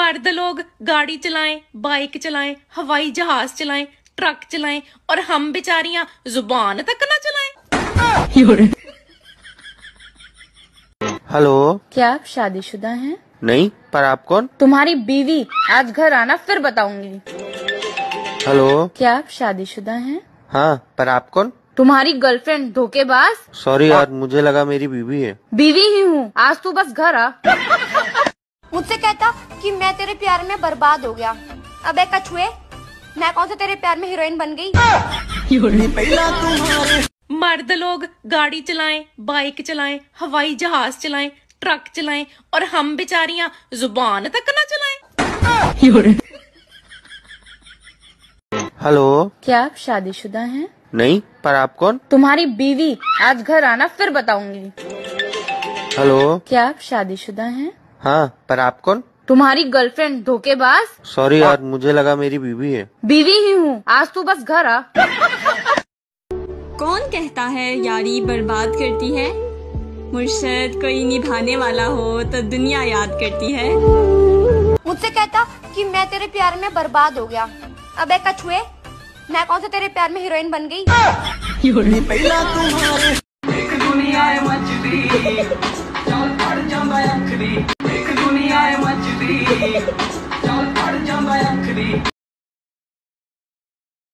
मर्द लोग गाड़ी चलाएं, बाइक चलाएं, हवाई जहाज चलाएं, ट्रक चलाएं और हम बेचारियां जुबान तक ना चलाएं। हेलो, क्या आप शादीशुदा हैं? नहीं, पर आप कौन? तुम्हारी बीवी। आज घर आना फिर बताऊंगी। हेलो, क्या आप शादीशुदा हैं? हाँ, पर आप कौन? तुम्हारी गर्लफ्रेंड धोखेबाज। सॉरी यार, मुझे लगा मेरी बीवी है। बीवी ही हूँ, आज तू बस घर आ। मुझसे कहता कि मैं तेरे प्यार में बर्बाद हो गया। अबे कछुए, मैं कौन सा तेरे प्यार में हीरोइन बन गई? मर्द लोग गाड़ी चलाएं, बाइक चलाएं, हवाई जहाज चलाएं, ट्रक चलाएं और हम बेचारियां जुबान तक ना चलाएं। हेलो, क्या आप शादीशुदा हैं? नहीं, पर आप कौन? तुम्हारी बीवी। आज घर आना फिर बताऊंगी। हेलो, क्या आप शादीशुदा हैं? हाँ, पर आप कौन? तुम्हारी गर्लफ्रेंड धोखेबाज। सॉरी यार, मुझे लगा मेरी बीवी है। बीवी ही हूँ, आज तू बस घर आ। कौन कहता है यारी बर्बाद करती है? मुर्शद कोई निभाने वाला हो तो दुनिया याद करती है। मुझसे कहता कि मैं तेरे प्यार में बर्बाद हो गया। अबे कछुए, मैं कौन सा तेरे प्यार में हीरोइन बन गई? एक दुनिया है मचदी, चल पड़ जांदा अखरी। एक दुनिया है मचदी।